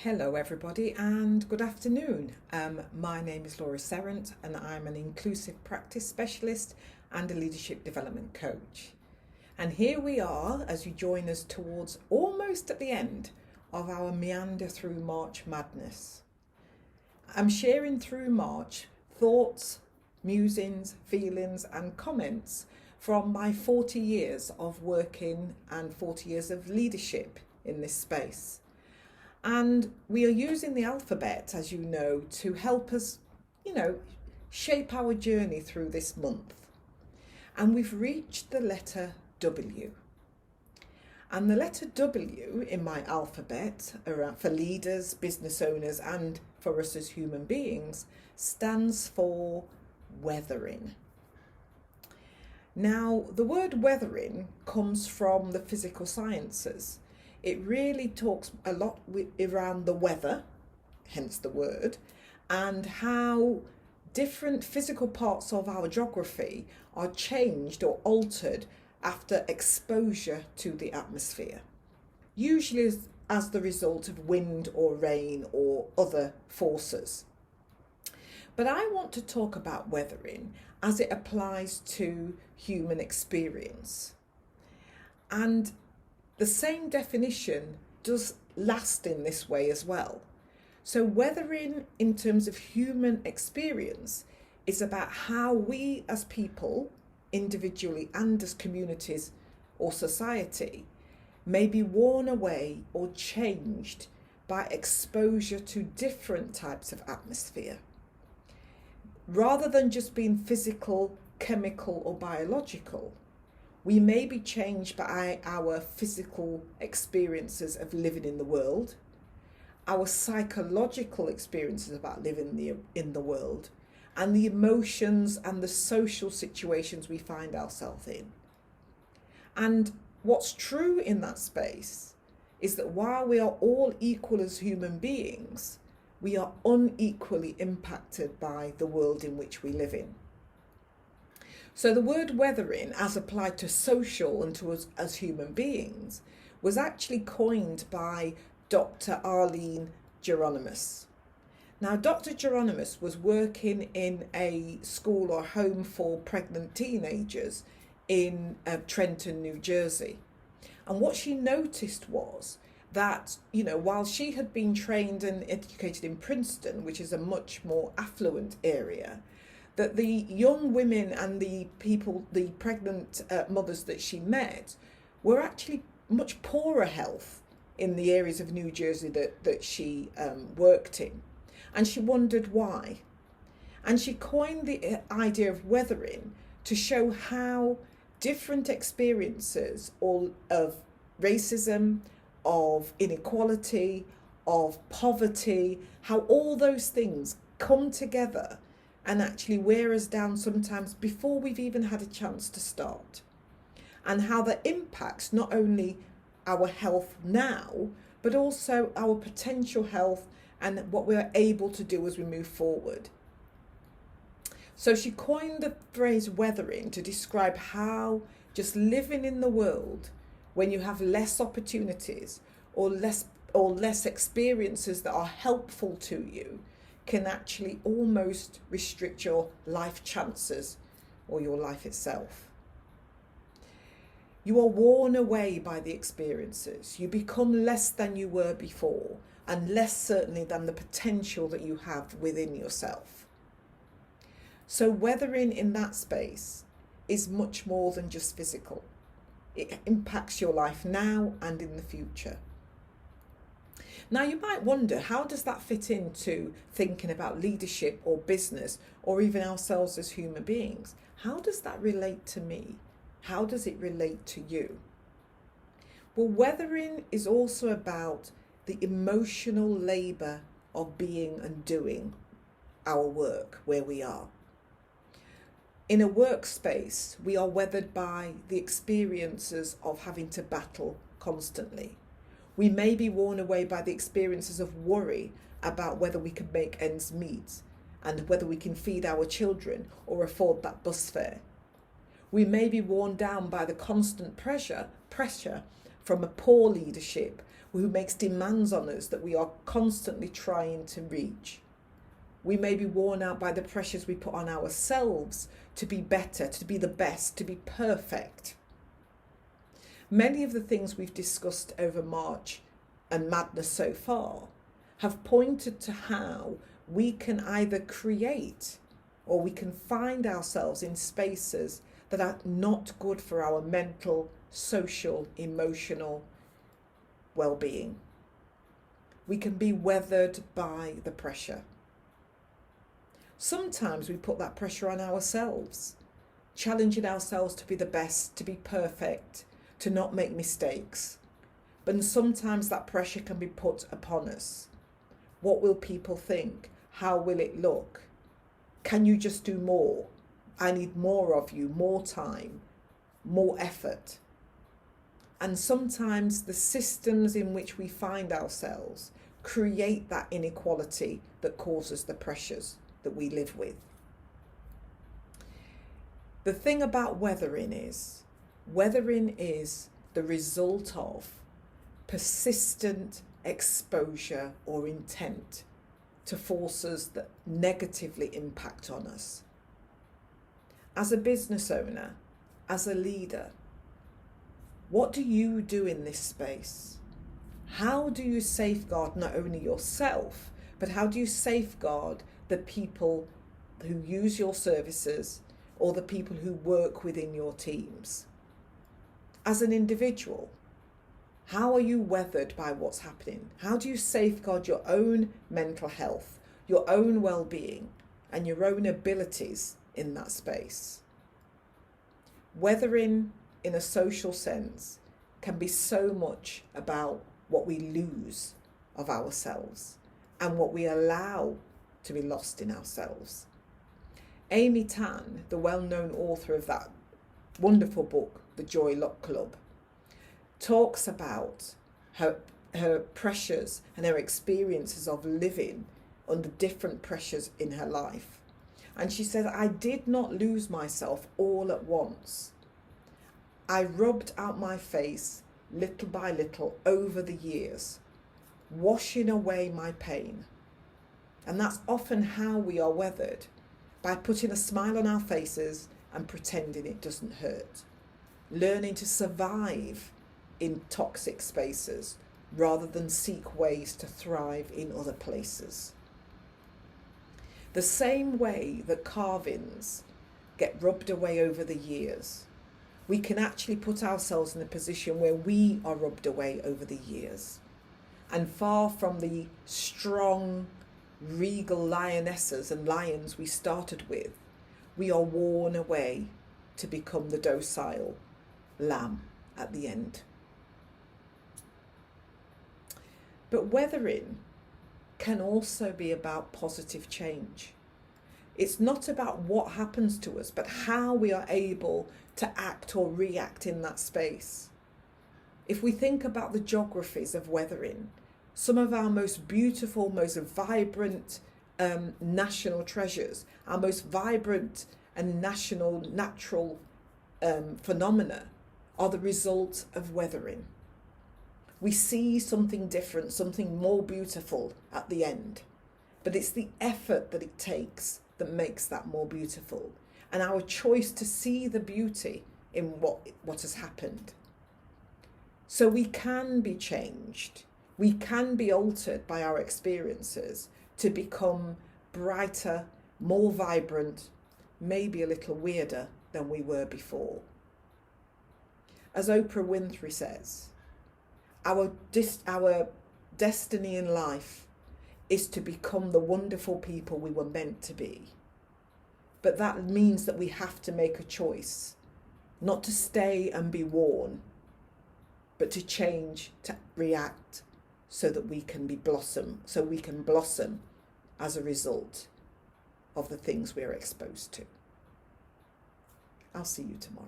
Hello everybody and good afternoon. My name is Laura Serrant and I'm an inclusive practice specialist and a leadership development coach. And here we are as you join us towards almost at the end of our meander through March madness. I'm sharing through March thoughts, musings, feelings and comments from my 40 years of working and 40 years of leadership in this space. And we are using the alphabet, as you know, to help us, shape our journey through this month. And we've reached the letter W. And the letter W in my alphabet, for leaders, business owners, and for us as human beings, stands for weathering. Now, the word weathering comes from the physical sciences. It really talks a lot around the weather, hence the word, and how different physical parts of our geography are changed or altered after exposure to the atmosphere, usually as the result of wind or rain or other forces. But I want to talk about weathering as it applies to human experience. And the same definition does last in this way as well. So weathering in terms of human experience is about how we as people, individually and as communities or society, may be worn away or changed by exposure to different types of atmosphere. Rather than just being physical, chemical or biological, we may be changed by our physical experiences of living in the world, our psychological experiences about living in the world, and the emotions and the social situations we find ourselves in. And what's true in that space is that while we are all equal as human beings, we are unequally impacted by the world in which we live in. So the word weathering, as applied to social and to us as human beings, was actually coined by Dr. Arlene Geronimus. Now, Dr. Geronimus was working in a school or home for pregnant teenagers in Trenton, New Jersey. And what she noticed was that, while she had been trained and educated in Princeton, which is a much more affluent area, that the young women and the pregnant mothers that she met were actually much poorer health in the areas of New Jersey that she worked in. And she wondered why. And she coined the idea of weathering to show how different experiences of racism, of inequality, of poverty, how all those things come together and actually wear us down sometimes before we've even had a chance to start. And how that impacts not only our health now, but also our potential health and what we're able to do as we move forward. So she coined the phrase weathering to describe how just living in the world when you have less opportunities or less experiences that are helpful to you can actually almost restrict your life chances or your life itself. You are worn away by the experiences. You become less than you were before, and less certainly than the potential that you have within yourself. So weathering in that space is much more than just physical. It impacts your life now and in the future. Now you might wonder, how does that fit into thinking about leadership or business or even ourselves as human beings? How does that relate to me? How does it relate to you? Well, weathering is also about the emotional labour of being and doing our work where we are. In a workspace, we are weathered by the experiences of having to battle constantly. We may be worn away by the experiences of worry about whether we can make ends meet and whether we can feed our children or afford that bus fare. We may be worn down by the constant pressure from a poor leadership who makes demands on us that we are constantly trying to reach. We may be worn out by the pressures we put on ourselves to be better, to be the best, to be perfect. Many of the things we've discussed over March and Madness so far have pointed to how we can either create or we can find ourselves in spaces that are not good for our mental, social, emotional well-being. We can be weathered by the pressure. Sometimes we put that pressure on ourselves, challenging ourselves to be the best, to be perfect, to not make mistakes. But sometimes that pressure can be put upon us. What will people think? How will it look? Can you just do more? I need more of you, more time, more effort. And sometimes the systems in which we find ourselves create that inequality that causes the pressures that we live with. The thing about weathering is the result of persistent exposure or intent to forces that negatively impact on us. As a business owner, as a leader, what do you do in this space? How do you safeguard not only yourself, but how do you safeguard the people who use your services or the people who work within your teams? As an individual, how are you weathered by what's happening? How do you safeguard your own mental health, your own well-being, and your own abilities in that space? Weathering in a social sense can be so much about what we lose of ourselves and what we allow to be lost in ourselves. Amy Tan, the well-known author of that wonderful book, The Joy Luck Club, talks about her pressures and her experiences of living under different pressures in her life. And she said, I did not lose myself all at once. I rubbed out my face little by little over the years, washing away my pain. And that's often how we are weathered, by putting a smile on our faces and pretending it doesn't hurt. Learning to survive in toxic spaces rather than seek ways to thrive in other places. The same way that carvings get rubbed away over the years, we can actually put ourselves in a position where we are rubbed away over the years. And far from the strong, regal lionesses and lions we started with, we are worn away to become the docile lamb at the end. But weathering can also be about positive change. It's not about what happens to us, but how we are able to act or react in that space. If we think about the geographies of weathering, some of our most beautiful, most vibrant national treasures, our most vibrant and natural phenomena are the result of weathering. We see something different, something more beautiful at the end. But it's the effort that it takes that makes that more beautiful. And our choice to see the beauty in what has happened. So we can be changed. We can be altered by our experiences to become brighter, more vibrant, maybe a little weirder than we were before. As Oprah Winfrey says, our destiny in life is to become the wonderful people we were meant to be. But that means that we have to make a choice, not to stay and be worn, but to change, to react, so that we can blossom as a result of the things we're exposed to. I'll see you tomorrow.